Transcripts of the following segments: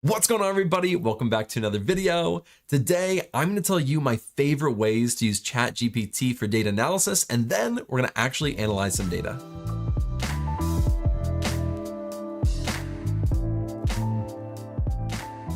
What's going on, everybody? Welcome back to another video. Today, I'm going to tell you my favorite ways to use ChatGPT for data analysis, and then we're going to actually analyze some data.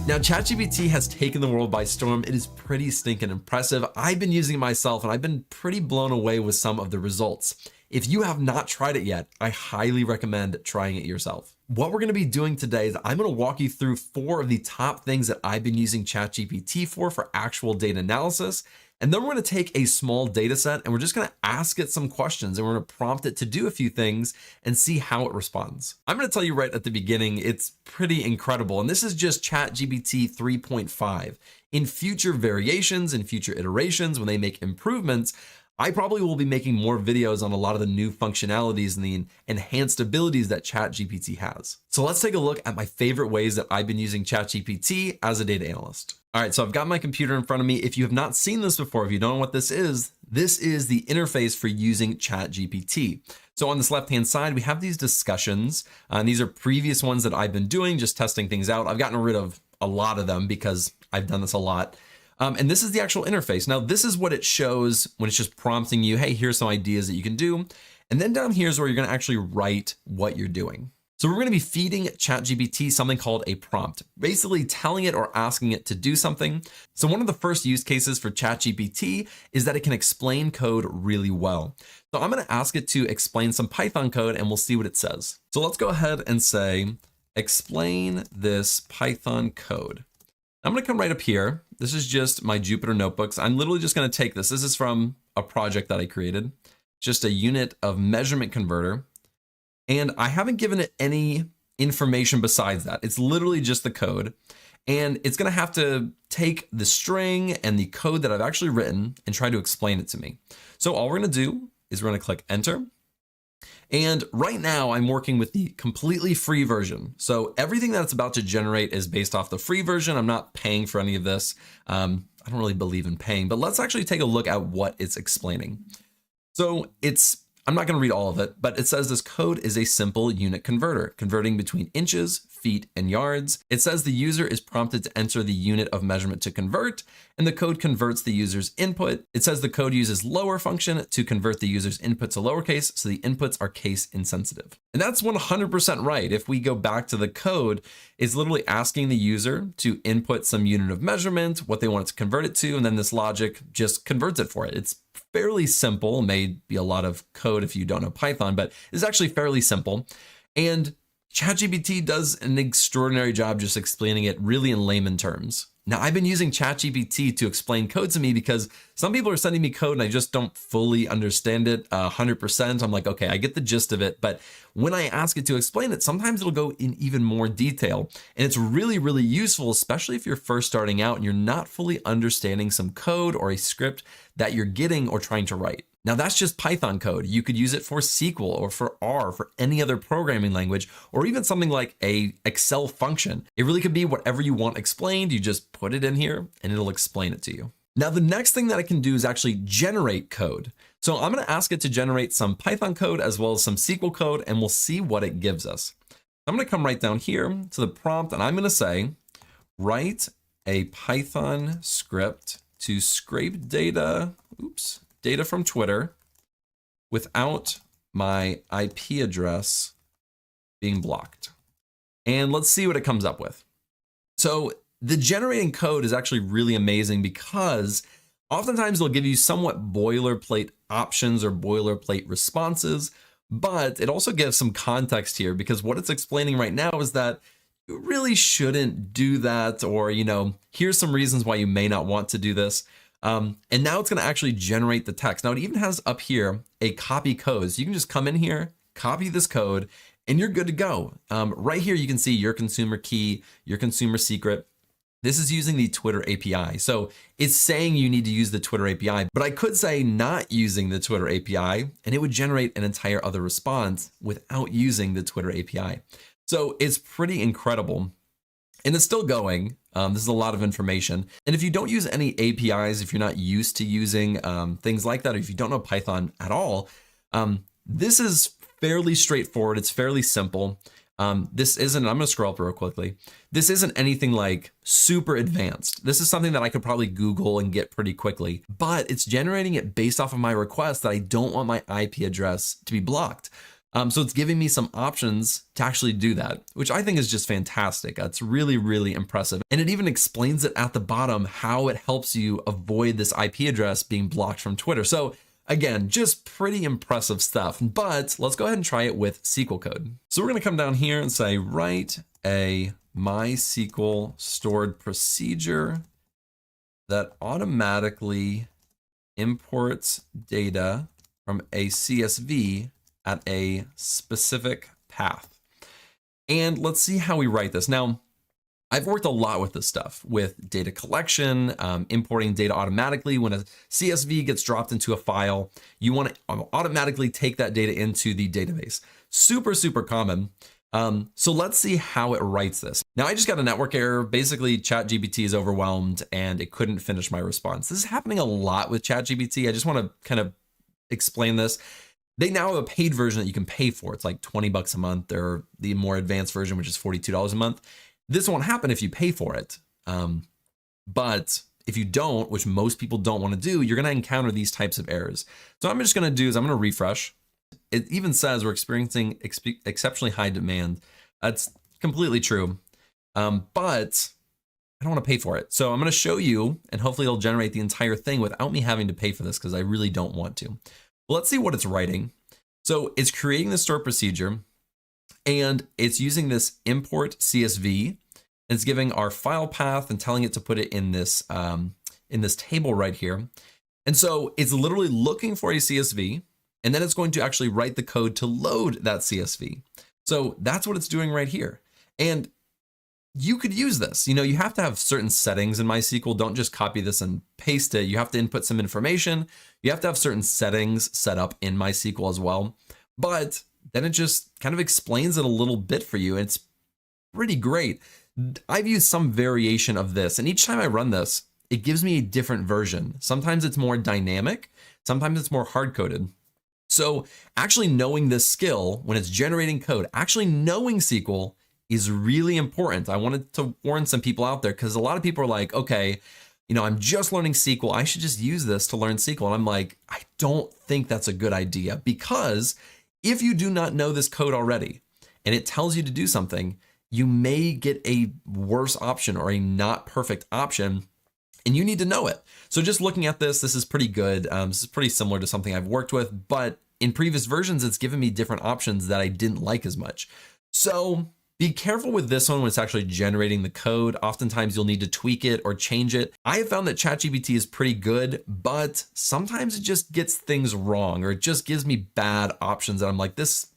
Now, ChatGPT has taken the world by storm. It is pretty stinking impressive. I've been using it myself, and I've been pretty blown away with some of the results. If you have not tried it yet, I highly recommend trying it yourself. What we're going to be doing today is I'm going to walk you through 4 of the top things that I've been using ChatGPT for actual data analysis. And then we're going to take a small data set and we're just going to ask it some questions and we're going to prompt it to do a few things and see how it responds. I'm going to tell you right at the beginning, it's pretty incredible. And this is just ChatGPT 3.5. In future variations, in future iterations, when they make improvements, I probably will be making more videos on a lot of the new functionalities and the enhanced abilities that ChatGPT has. So let's take a look at my favorite ways that I've been using ChatGPT as a data analyst. All right, so I've got my computer in front of me. If you have not seen this before, if you don't know what this is the interface for using ChatGPT. So on this left-hand side, we have these discussions, and these are previous ones that I've been doing, just testing things out. I've gotten rid of a lot of them because I've done this a lot. And this is the actual interface. Now, this is what it shows when it's just prompting you, hey, here's some ideas that you can do. And then down here is where you're going to actually write what you're doing. So we're going to be feeding ChatGPT something called a prompt, basically telling it or asking it to do something. So one of the first use cases for ChatGPT is that it can explain code really well. So I'm going to ask it to explain some Python code and we'll see what it says. So let's go ahead and say, explain this Python code. I'm going to come right up here. This is just my Jupyter notebooks. I'm literally just going to take this. This is from a project that I created, just a unit of measurement converter. And I haven't given it any information besides that. It's literally just the code. And it's going to have to take the string and the code that I've actually written and try to explain it to me. So all we're going to do is we're going to click enter. And right now I'm working with the completely free version. So everything that's about to generate is based off the free version. I'm not paying for any of this. I don't really believe in paying, but let's actually take a look at what it's explaining. So I'm not going to read all of it, but it says this code is a simple unit converter, converting between inches, feet, and yards. It says the user is prompted to enter the unit of measurement to convert, and the code converts the user's input. It says the code uses lower function to convert the user's input to lowercase, so the inputs are case insensitive. And that's 100% right. If we go back to the code, it's literally asking the user to input some unit of measurement, what they want it to convert it to, and then this logic just converts it for it. It's fairly simple. It may be a lot of code if you don't know Python, but it's actually fairly simple. And ChatGPT does an extraordinary job just explaining it really in layman terms. Now, I've been using ChatGPT to explain code to me because some people are sending me code and I just don't fully understand it 100%. I'm like, okay, I get the gist of it. But when I ask it to explain it, sometimes it'll go in even more detail. And it's really, really useful, especially if you're first starting out and you're not fully understanding some code or a script that you're getting or trying to write. Now that's just Python code. You could use it for SQL or for R, for any other programming language, or even something like a Excel function. It really could be whatever you want explained. You just put it in here and it'll explain it to you. Now, the next thing that I can do is actually generate code. So I'm going to ask it to generate some Python code as well as some SQL code, and we'll see what it gives us. I'm going to come right down here to the prompt and I'm going to say, write a Python script to scrape data from Twitter without my IP address being blocked. And let's see what it comes up with. So the generating code is actually really amazing because oftentimes it'll give you somewhat boilerplate options or boilerplate responses, but it also gives some context here because what it's explaining right now is that you really shouldn't do that, or, here's some reasons why you may not want to do this. And now it's going to actually generate the text. Now it even has up here a copy code. So you can just come in here, copy this code, and you're good to go. Right here, you can see your consumer key, your consumer secret. This is using the Twitter API. So it's saying you need to use the Twitter API, but I could say not using the Twitter API, and it would generate an entire other response without using the Twitter API. So it's pretty incredible. And it's still going. This is a lot of information. And if you don't use any APIs, if you're not used to using things like that, or if you don't know Python at all, this is fairly straightforward. It's fairly simple. This isn't, I'm going to scroll up real quickly. This isn't anything like super advanced. This is something that I could probably Google and get pretty quickly, but it's generating it based off of my request that I don't want my IP address to be blocked. So it's giving me some options to actually do that, which I think is just fantastic. It's really, really impressive. And it even explains it at the bottom, how it helps you avoid this IP address being blocked from Twitter. So again, just pretty impressive stuff, but let's go ahead and try it with SQL code. So we're going to come down here and say, write a MySQL stored procedure that automatically imports data from a CSV at a specific path. And let's see how we write this. Now, I've worked a lot with this stuff, with data collection, importing data automatically. When a CSV gets dropped into a file, you want to automatically take that data into the database. Super, super common. So let's see how it writes this. Now, I just got a network error. Basically, ChatGPT is overwhelmed and it couldn't finish my response. This is happening a lot with ChatGPT. I just want to kind of explain this. They now have a paid version that you can pay for. It's like 20 bucks a month, or the more advanced version, which is $42 a month. This won't happen if you pay for it. But if you don't, which most people don't want to do, you're going to encounter these types of errors. So what I'm just going to do is I'm going to refresh. It even says we're experiencing exceptionally high demand. That's completely true. But I don't want to pay for it. So I'm going to show you, and hopefully it'll generate the entire thing without me having to pay for this, because I really don't want to. Well, let's see what it's writing. So it's creating the stored procedure, and it's using this import CSV, and it's giving our file path and telling it to put it in this table right here. And so it's literally looking for a CSV, and then it's going to actually write the code to load that CSV. So that's what it's doing right here. And you could use this. You know, you have to have certain settings in MySQL. Don't just copy this and paste it. You have to input some information. You have to have certain settings set up in MySQL as well. But then it just kind of explains it a little bit for you. It's pretty great. I've used some variation of this, and each time I run this, it gives me a different version. Sometimes it's more dynamic. Sometimes it's more hard-coded. So actually knowing this skill when it's generating code, actually knowing SQL is really important. I wanted to warn some people out there, because a lot of people are like, okay, you know, I'm just learning SQL. I should just use this to learn SQL. And I'm like, I don't think that's a good idea, because if you do not know this code already and it tells you to do something, you may get a worse option or a not perfect option, and you need to know it. So just looking at this, this is pretty good. This is pretty similar to something I've worked with, but in previous versions, it's given me different options that I didn't like as much. So be careful with this one when it's actually generating the code. Oftentimes you'll need to tweak it or change it. I have found that ChatGPT is pretty good, but sometimes it just gets things wrong, or it just gives me bad options. And I'm like, this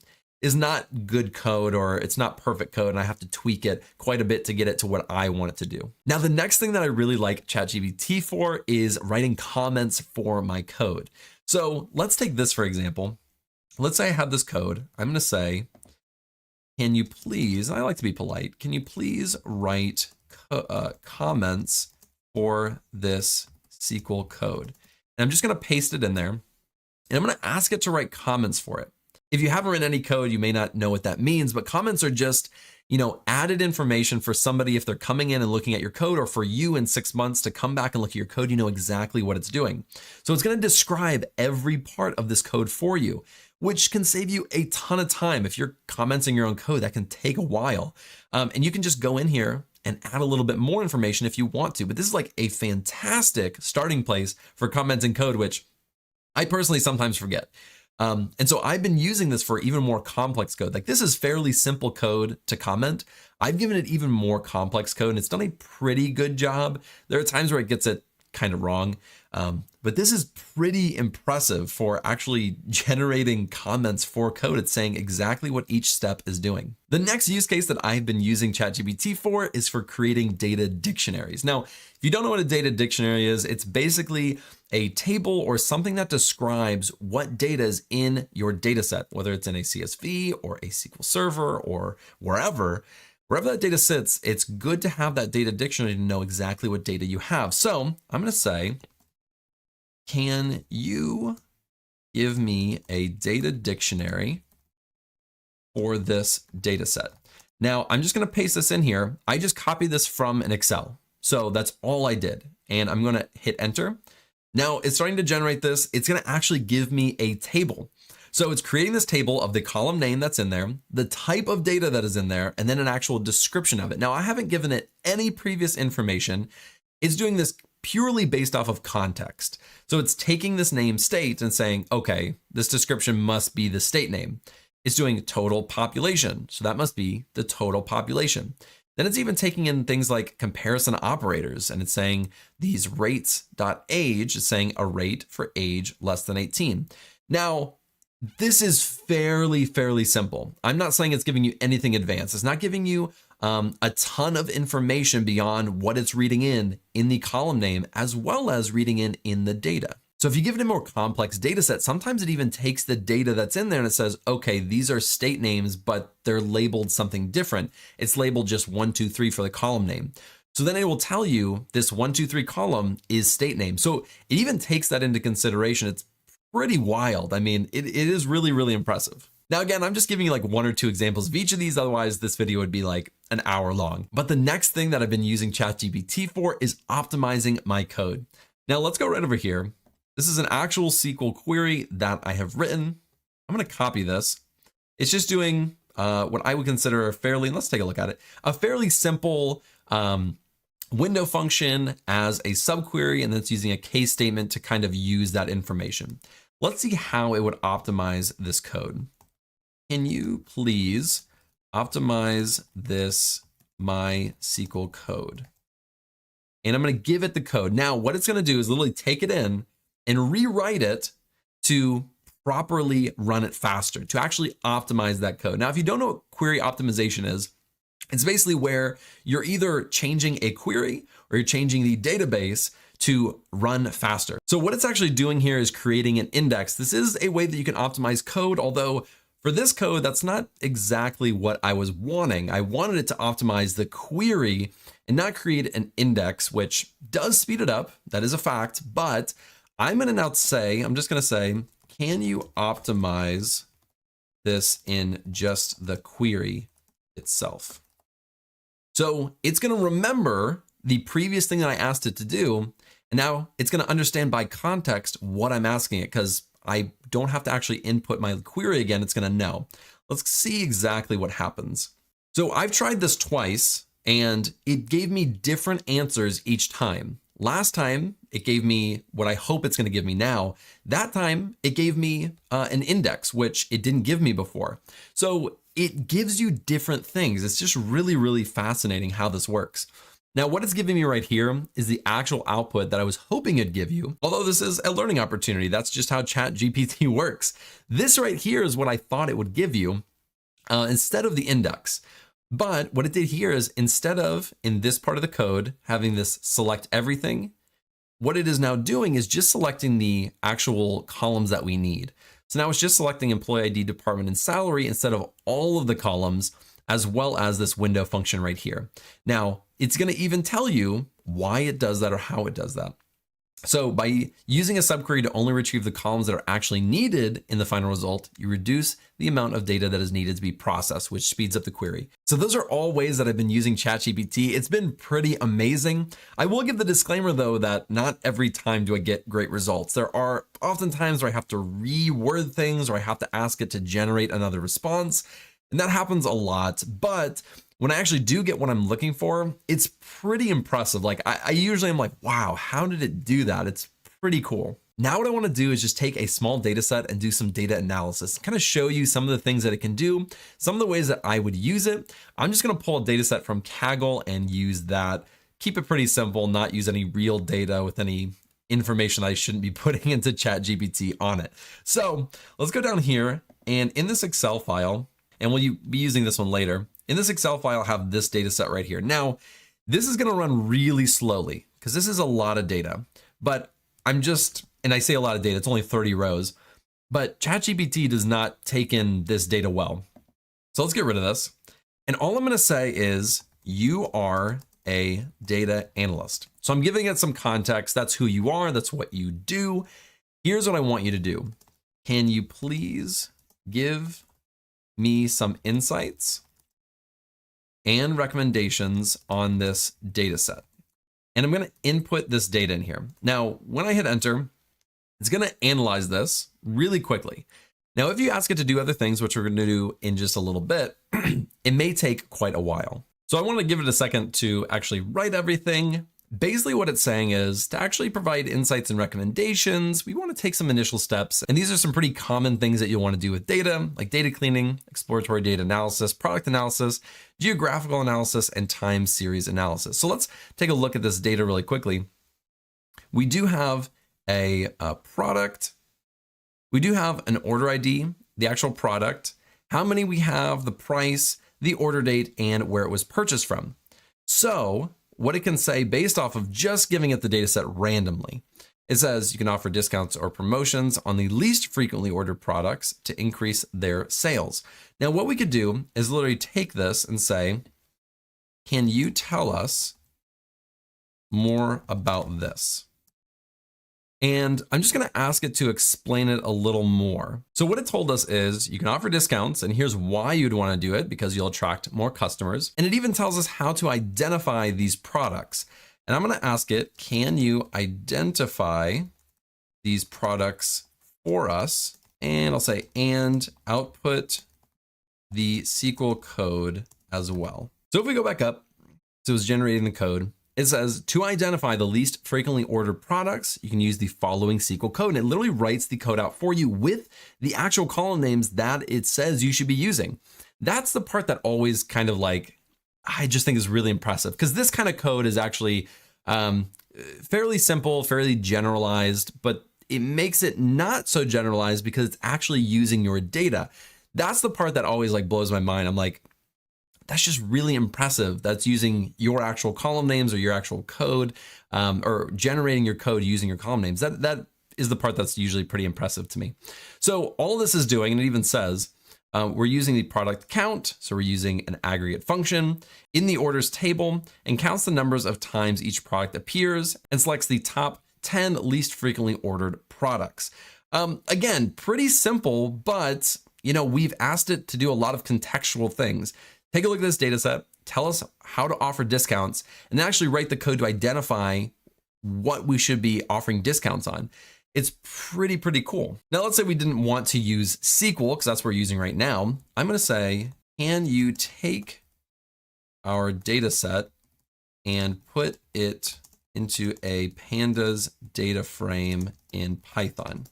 is not good code, or it's not perfect code, and I have to tweak it quite a bit to get it to what I want it to do. Now, the next thing that I really like ChatGPT for is writing comments for my code. So let's take this, for example. Let's say I have this code. I'm going to say, can you please, and I like to be polite, can you please write comments for this SQL code? And I'm just going to paste it in there, and I'm going to ask it to write comments for it. If you haven't written any code, you may not know what that means, but comments are just, you know, added information for somebody if they're coming in and looking at your code, or for you in 6 months to come back and look at your code, you know exactly what it's doing. So it's going to describe every part of this code for you, which can save you a ton of time. If you're commenting your own code, that can take a while. And you can just go in here and add a little bit more information if you want to. But this is like a fantastic starting place for commenting code, which I personally sometimes forget. And so I've been using this for even more complex code. Like, this is fairly simple code to comment. I've given it even more complex code, and it's done a pretty good job. There are times where it gets it kind of wrong. But this is pretty impressive for actually generating comments for code. It's saying exactly what each step is doing. The next use case that I've been using ChatGPT for is for creating data dictionaries. Now, if you don't know what a data dictionary is, it's basically a table or something that describes what data is in your data set, whether it's in a CSV or a SQL Server or wherever that data sits. It's good to have that data dictionary to know exactly what data you have. So I'm going to say, can you give me a data dictionary for this data set? Now I'm just going to paste this in here. I just copied this from an Excel. So that's all I did. And I'm going to hit enter. Now it's starting to generate this. It's going to actually give me a table. So it's creating this table of the column name that's in there, the type of data that is in there, and then an actual description of it. Now I haven't given it any previous information. It's doing this purely based off of context. So it's taking this name state and saying, okay, this description must be the state name. It's doing total population. So that must be the total population. Then it's even taking in things like comparison operators, and it's saying these rates.age is saying a rate for age less than 18. Now, this is fairly simple. I'm not saying it's giving you anything advanced. It's not giving you a ton of information beyond what it's reading in the column name, as well as reading in the data. So if you give it a more complex data set, sometimes it even takes the data that's in there and it says, okay, these are state names, but they're labeled something different. It's labeled just 1, 2, 3 for the column name. So then it will tell you this 1, 2, 3 column is state name. So it even takes that into consideration. It's pretty wild. I mean, it is really impressive. Now, again, I'm just giving you like 1 or 2 examples of each of these. Otherwise, this video would be like an hour long. But the next thing that I've been using ChatGPT for is optimizing my code. Now let's go right over here. This is an actual SQL query that I have written. I'm going to copy this. It's just doing what I would consider a fairly, let's take a look at it, a fairly simple window function as a subquery, and then it's using a case statement to kind of use that information. Let's see how it would optimize this code. Can you please optimize this MySQL code? And I'm going to give it the code. Now, what it's going to do is literally take it in and rewrite it to properly run it faster, to actually optimize that code. Now, if you don't know what query optimization is, it's basically where you're either changing a query or you're changing the database to run faster. So what it's actually doing here is creating an index. This is a way that you can optimize code, although for this code, that's not exactly what I was wanting. I wanted it to optimize the query and not create an index, which does speed it up. That is a fact, but I'm going to now say, I'm just going to say, can you optimize this in just the query itself? So it's going to remember the previous thing that I asked it to do. And now it's going to understand by context what I'm asking it, because I don't have to actually input my query again. It's going to know. Let's see exactly what happens. So I've tried this twice and it gave me different answers each time. Last time it gave me what I hope it's going to give me now. That time it gave me an index, which it didn't give me before. So it gives you different things. It's just really fascinating how this works. Now, what it's giving me right here is the actual output that I was hoping it'd give you. Although this is a learning opportunity, that's just how ChatGPT works. This right here is what I thought it would give you instead of the index. But what it did here is, instead of in this part of the code having this select everything, what it is now doing is just selecting the actual columns that we need. So now it's just selecting employee ID, department, and salary instead of all of the columns, as well as this window function right here. Now, it's going to even tell you why it does that or how it does that. So by using a subquery to only retrieve the columns that are actually needed in the final result, you reduce the amount of data that is needed to be processed, which speeds up the query. So those are all ways that I've been using ChatGPT. It's been pretty amazing. I will give the disclaimer though, that not every time do I get great results. There are often times where I have to reword things, or I have to ask it to generate another response. And that happens a lot, but when I actually do get what I'm looking for, it's pretty impressive. Like I usually am like, wow, how did it do that? It's pretty cool. Now what I want to do is just take a small data set and do some data analysis, kind of show you some of the things that it can do, some of the ways that I would use it. I'm just going to pull a data set from Kaggle and use that. Keep it pretty simple, not use any real data with any information I shouldn't be putting into ChatGPT on it. So let's go down here, and in this Excel file, and we'll be using this one later, in this Excel file, I have this data set right here. Now, this is going to run really slowly because this is a lot of data, but and I say a lot of data, it's only 30 rows, but ChatGPT does not take in this data well. So let's get rid of this. And all I'm going to say is, you are a data analyst. So I'm giving it some context. That's who you are. That's what you do. Here's what I want you to do. Can you please give me some insights and recommendations on this data set. And I'm going to input this data in here. Now, when I hit enter, it's going to analyze this really quickly. Now, if you ask it to do other things, which we're going to do in just a little bit, it may take quite a while. So I want to give it a second to actually write everything. Basically what it's saying is to actually provide insights and recommendations, we want to take some initial steps. And these are some pretty common things that you'll want to do with data, like data cleaning, exploratory data analysis, product analysis, geographical analysis, and time series analysis. So let's take a look at this data really quickly. We do have a product. We do have an order ID, the actual product, how many we have, the price, the order date, and where it was purchased from. So what it can say based off of just giving it the data set randomly, it says you can offer discounts or promotions on the least frequently ordered products to increase their sales. Now, what we could do is literally take this and say, can you tell us more about this? And I'm just going to ask it to explain it a little more. So what it told us is you can offer discounts, and here's why you'd want to do it, because you'll attract more customers. And it even tells us how to identify these products. And I'm going to ask it, can you identify these products for us? And I'll say, and output the SQL code as well. So if we go back up, so it's generating the code. It says to identify the least frequently ordered products, you can use the following SQL code. And it literally writes the code out for you with the actual column names that it says you should be using. That's the part that always kind of like, I just think is really impressive, because this kind of code is actually fairly simple, fairly generalized, but it makes it not so generalized because it's actually using your data. That's the part that always like blows my mind. I'm like, that's just really impressive. That's using your actual column names or your actual code, or generating your code using your column names. That is the part that's usually pretty impressive to me. So all this is doing, and it even says, we're using the product count. So we're using an aggregate function in the orders table and counts the numbers of times each product appears and selects the top 10 least frequently ordered products. Again, pretty simple, but we've asked it to do a lot of contextual things. Take a look at this data set, tell us how to offer discounts, and then actually write the code to identify what we should be offering discounts on. It's pretty cool. Now, let's say we didn't want to use SQL, because that's what we're using right now. I'm going to say, can you take our data set and put it into a pandas data frame in Python?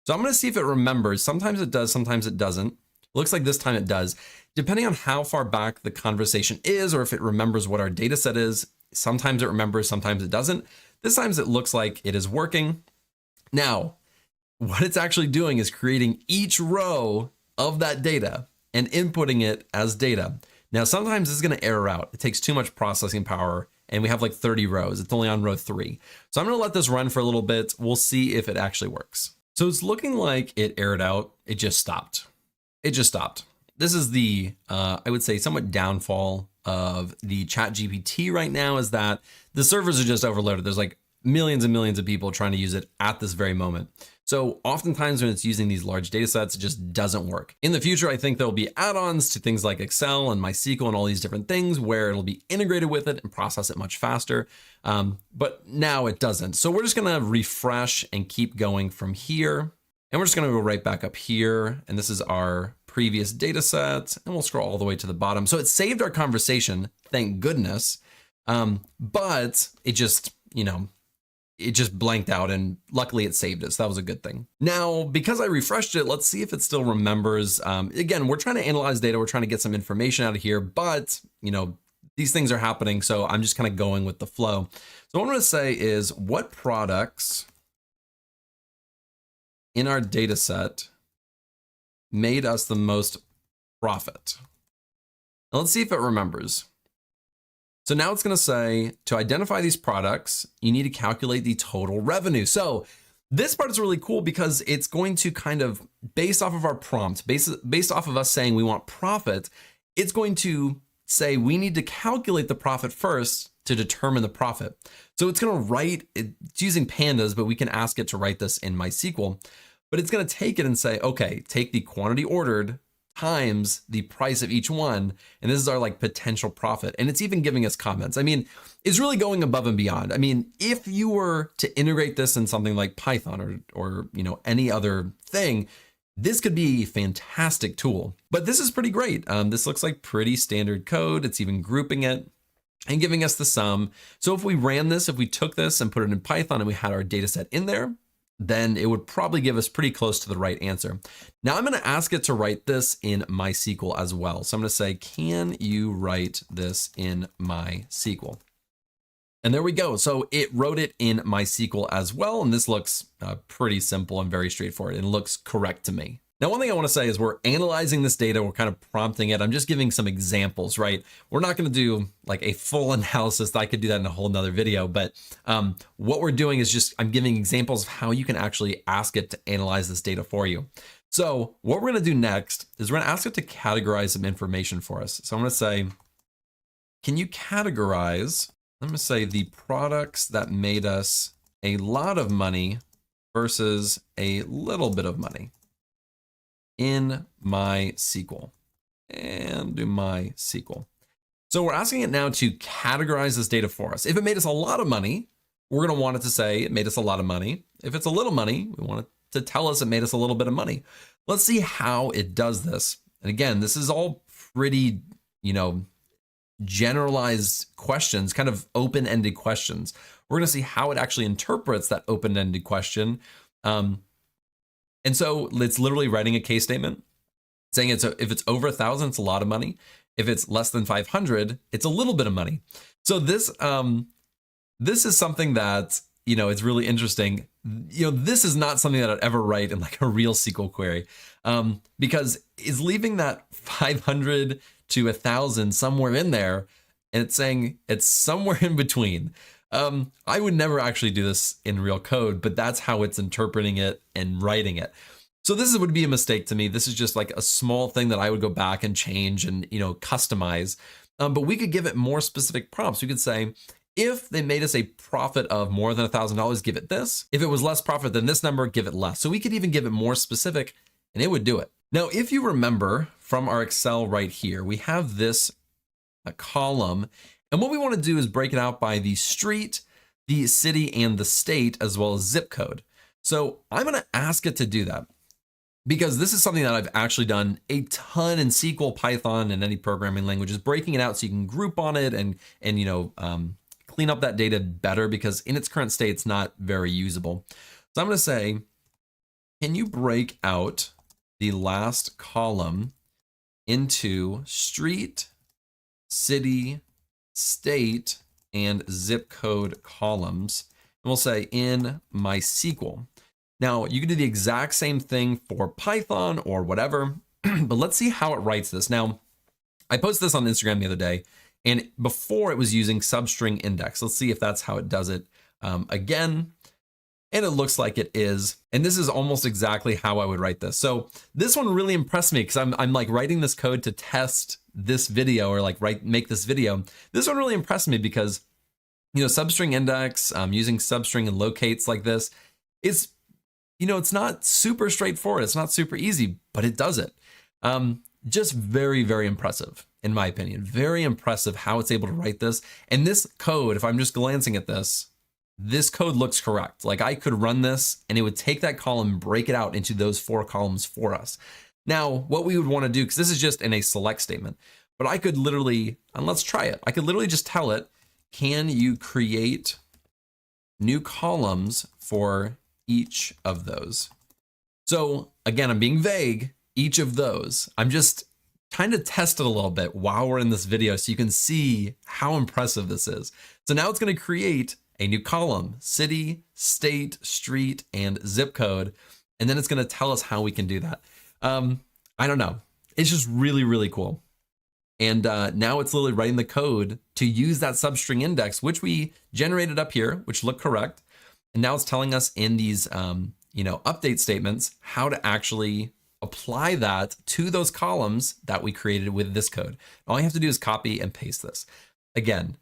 So I'm going to see if it remembers. Sometimes it does, sometimes it doesn't. Looks like this time it does. Depending on how far back the conversation is, or if it remembers what our data set is, sometimes it remembers, sometimes it doesn't. This time it looks like it is working. Now, what it's actually doing is creating each row of that data and inputting it as data. Now, sometimes it's going to error out. It takes too much processing power, and we have like 30 rows. It's only on row 3. So I'm going to let this run for a little bit. We'll see if it actually works. So it's looking like it errored out. It just stopped. It just stopped. This is the, I would say, somewhat downfall of the ChatGPT right now, is that the servers are just overloaded. There's like millions and millions of people trying to use it at this very moment. So oftentimes when it's using these large data sets, it just doesn't work. In the future, I think there'll be add-ons to things like Excel and MySQL and all these different things where it'll be integrated with it and process it much faster. But now it doesn't. So we're just gonna refresh and keep going from here. And we're just gonna go right back up here. And this is our previous data set, and we'll scroll all the way to the bottom. So it saved our conversation, thank goodness. But it just, it just blanked out, and luckily it saved it. So that was a good thing. Now, because I refreshed it, let's see if it still remembers. Again, we're trying to analyze data. We're trying to get some information out of here, but these things are happening. So I'm just kind of going with the flow. So what I'm going to say is, what products in our data set made us the most profit? Now let's see if it remembers. So now it's going to say, to identify these products, you need to calculate the total revenue. So this part is really cool because it's going to kind of, based off of our prompt, based off of us saying we want profit, it's going to say we need to calculate the profit first to determine the profit. So it's going to write, it's using pandas, but we can ask it to write this in MySQL. But it's going to take it and say, okay, take the quantity ordered times the price of each one. And this is our like potential profit. And it's even giving us comments. I mean, it's really going above and beyond. I mean, if you were to integrate this in something like Python or any other thing, this could be a fantastic tool. But this is pretty great. This looks like pretty standard code. It's even grouping it and giving us the sum. So if we ran this, if we took this and put it in Python and we had our data set in there, then it would probably give us pretty close to the right answer. Now I'm going to ask it to write this in MySQL as well. So I'm going to say, can you write this in MySQL? And there we go. So it wrote it in MySQL as well. And this looks pretty simple and very straightforward and looks correct to me. Now, one thing I want to say is we're analyzing this data. We're kind of prompting it. I'm just giving some examples, right? We're not going to do like a full analysis. I could do that in a whole nother video. But what we're doing is just I'm giving examples of how you can actually ask it to analyze this data for you. So what we're going to do next is we're going to ask it to categorize some information for us. So I'm going to say, can you categorize, I'm going to say the products that made us a lot of money versus a little bit of money in MySQL, and do MySQL. So we're asking it now to categorize this data for us. If it made us a lot of money, we're going to want it to say it made us a lot of money. If it's a little money, we want it to tell us it made us a little bit of money. Let's see how it does this. And again, this is all pretty, generalized questions, kind of open-ended questions. We're going to see how it actually interprets that open-ended question. And so it's literally writing a case statement saying if it's over 1,000, it's a lot of money. If it's less than 500, it's a little bit of money. So this is something that, it's really interesting. This is not something that I'd ever write in like a real SQL query because it's leaving that 500 to 1,000 somewhere in there. And it's saying it's somewhere in between. I would never actually do this in real code, but that's how it's interpreting it and writing it. So this would be a mistake to me. This is just like a small thing that I would go back and change and, customize. But we could give it more specific prompts. We could say, if they made us a profit of more than $1,000, give it this. If it was less profit than this number, give it less. So we could even give it more specific and it would do it. Now, if you remember from our Excel right here, we have this column. And what we want to do is break it out by the street, the city, and the state, as well as zip code. So I'm going to ask it to do that because this is something that I've actually done a ton in SQL, Python, and any programming languages, breaking it out so you can group on it and clean up that data better because in its current state, it's not very usable. So I'm going to say, can you break out the last column into street, city, state, and zip code columns, and we'll say in MySQL. Now you can do the exact same thing for Python or whatever, but let's see how it writes this. Now I posted this on Instagram the other day, and before it was using substring index. Let's see if that's how it does it again. And it looks like it is. And this is almost exactly how I would write this. So this one really impressed me because I'm like writing this code to test this video or like make this video. This one really impressed me because, substring index, using substring and locates like this, it's not super straightforward. It's not super easy, but it does it. Just very, very impressive in my opinion. Very impressive how it's able to write this. And this code, if I'm just glancing at this code looks correct. Like I could run this and it would take that column, break it out into those 4 columns for us. Now, what we would want to do, because this is just in a select statement, but I could literally, and let's try it. I could literally just tell it, can you create new columns for each of those? So again, I'm being vague, each of those. I'm just trying to test it a little bit while we're in this video so you can see how impressive this is. So now it's going to create a new column, city, state, street, and zip code. And then it's going to tell us how we can do that. I don't know. It's just really, really cool. And now it's literally writing the code to use that substring index, which we generated up here, which looked correct. And now it's telling us in these, update statements, how to actually apply that to those columns that we created with this code. All you have to do is copy and paste this. Again,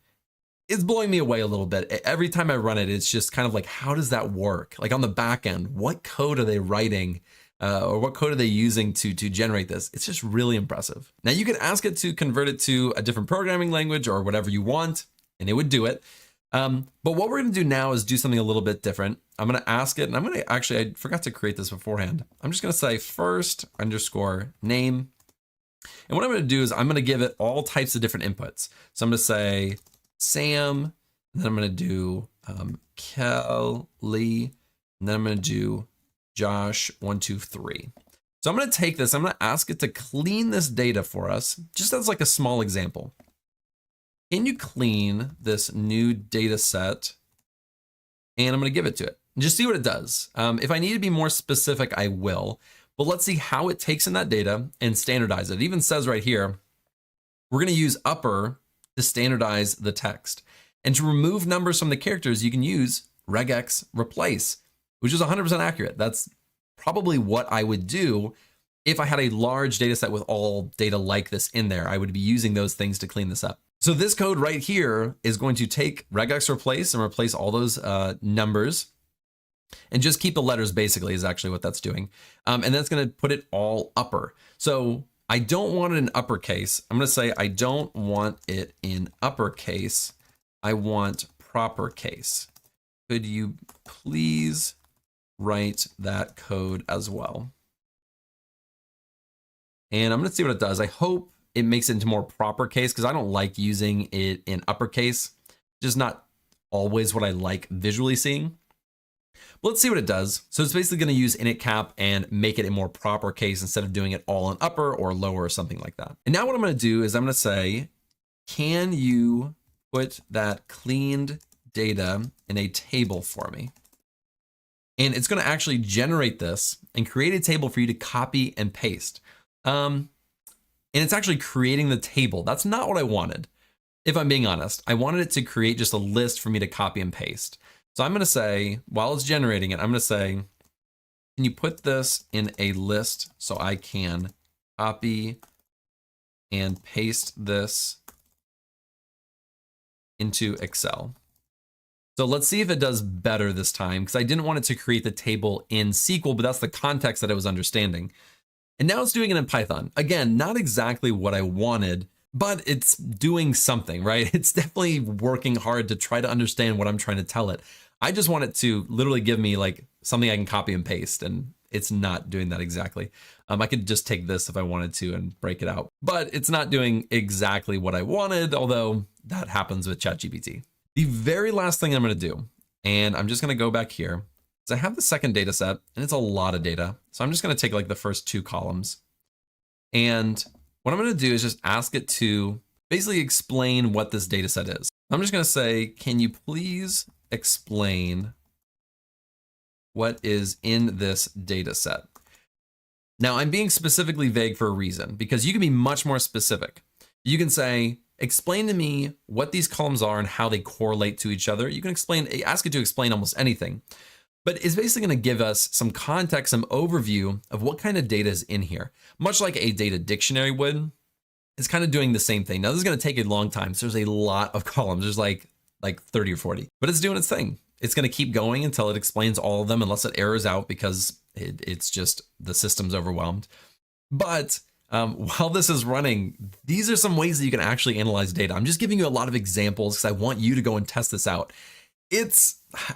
it's blowing me away a little bit. Every time I run it, it's just kind of like, how does that work? Like on the back end, what code are they writing or what code are they using to generate this? It's just really impressive. Now you can ask it to convert it to a different programming language or whatever you want, and it would do it. But what we're going to do now is do something a little bit different. I'm going to ask it, and I'm going to actually, I forgot to create this beforehand. I'm just going to say first underscore name. And what I'm going to do is I'm going to give it all types of different inputs. So I'm going to say Sam, and then I'm going to do Kelly, and then I'm going to do Josh 1, 2, 3. So I'm going to take this, I'm going to ask it to clean this data for us, just as like a small example. Can you clean this new data set? And I'm going to give it to it. And just see what it does. If I need to be more specific, I will. But let's see how it takes in that data and standardize it. It even says right here, we're going to use upper to standardize the text. And to remove numbers from the characters, you can use regex replace, which is 100% accurate. That's probably what I would do if I had a large data set with all data like this in there. I would be using those things to clean this up. So this code right here is going to take regex replace and replace all those numbers and just keep the letters basically is actually what that's doing. And that's going to put it all upper. So I don't want it in uppercase. I'm going to say I don't want it in uppercase. I want proper case. Could you please write that code as well? And I'm going to see what it does. I hope it makes it into more proper case because I don't like using it in uppercase. Just not always what I like visually seeing. But let's see what it does. So it's basically going to use init cap and make it a more proper case instead of doing it all in upper or lower or something like that. And now what I'm going to do is I'm going to say, can you put that cleaned data in a table for me? And it's going to actually generate this and create a table for you to copy and paste. And it's actually creating the table. That's not what I wanted. If I'm being honest, I wanted it to create just a list for me to copy and paste. So I'm going to say, while it's generating it, I'm going to say, can you put this in a list so I can copy and paste this into Excel? So let's see if it does better this time, because I didn't want it to create the table in SQL, but that's the context that I was understanding. And now it's doing it in Python. Again, not exactly what I wanted, but it's doing something, right? It's definitely working hard to try to understand what I'm trying to tell it. I just want it to literally give me like something I can copy and paste, and it's not doing that exactly. I could just take this if I wanted to and break it out, but it's not doing exactly what I wanted, although that happens with ChatGPT. The very last thing I'm going to do, and I'm just going to go back here, is I have the second data set, and it's a lot of data. So I'm just going to take like the first 2 columns. And what I'm going to do is just ask it to basically explain what this data set is. I'm just going to say, can you please explain what is in this data set? Now I'm being specifically vague for a reason, because you can be much more specific. You can say, explain to me what these columns are and how they correlate to each other. You can ask it to explain almost anything, but it's basically going to give us some context, some overview of what kind of data is in here, much like a data dictionary would. It's kind of doing the same thing. Now this is going to take a long time. So there's a lot of columns. There's like 30 or 40, but it's doing its thing. It's going to keep going until it explains all of them, unless it errors out because it's just the system's overwhelmed. But while this is running, these are some ways that you can actually analyze data. I'm just giving you a lot of examples because I want you to go and test this out.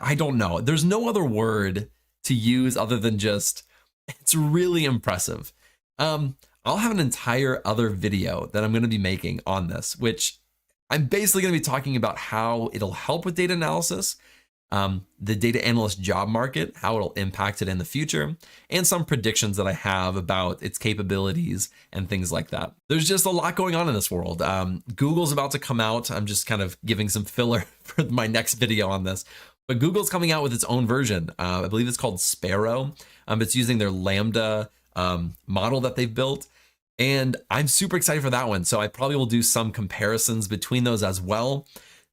I don't know. There's no other word to use other than just, it's really impressive. I'll have an entire other video that I'm going to be making on this, which I'm basically going to be talking about how it'll help with data analysis, the data analyst job market, how it'll impact it in the future, and some predictions that I have about its capabilities and things like that. There's just a lot going on in this world. Google's about to come out. I'm just kind of giving some filler for my next video on this. But Google's coming out with its own version. I believe it's called Sparrow. It's using their Lambda model that they've built. And I'm super excited for that one. So I probably will do some comparisons between those as well.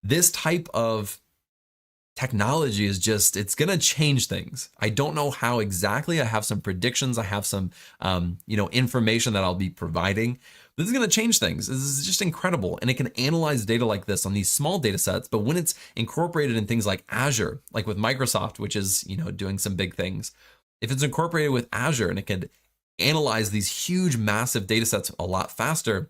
This type of technology is just, it's going to change things. I don't know how exactly. I have some predictions. I have some, information that I'll be providing. This is going to change things. This is just incredible. And it can analyze data like this on these small data sets. But when it's incorporated in things like Azure, like with Microsoft, which is, doing some big things, if it's incorporated with Azure and it can analyze these huge, massive data sets a lot faster,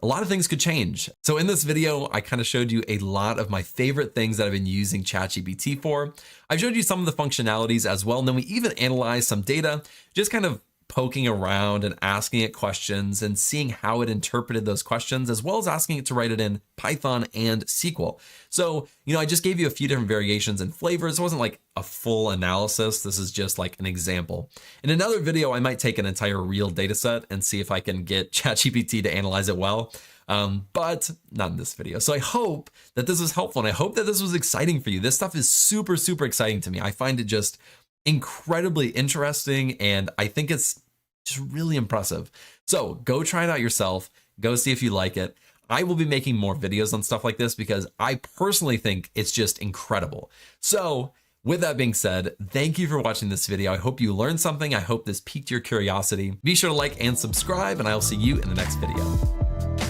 a lot of things could change. So in this video, I kind of showed you a lot of my favorite things that I've been using ChatGPT for. I've showed you some of the functionalities as well. And then we even analyzed some data, just kind of poking around and asking it questions and seeing how it interpreted those questions, as well as asking it to write it in Python and SQL. So, I just gave you a few different variations and flavors. It wasn't like a full analysis. This is just like an example. In another video, I might take an entire real data set and see if I can get ChatGPT to analyze it well. But not in this video. So I hope that this was helpful, and I hope that this was exciting for you. This stuff is super, super exciting to me. I find it just incredibly interesting, and I think it's just really impressive. So go try it out yourself. Go see if you like it. I will be making more videos on stuff like this because I personally think it's just incredible. So with that being said, thank you for watching this video. I hope you learned something. I hope this piqued your curiosity. Be sure to like and subscribe, and I'll see you in the next video.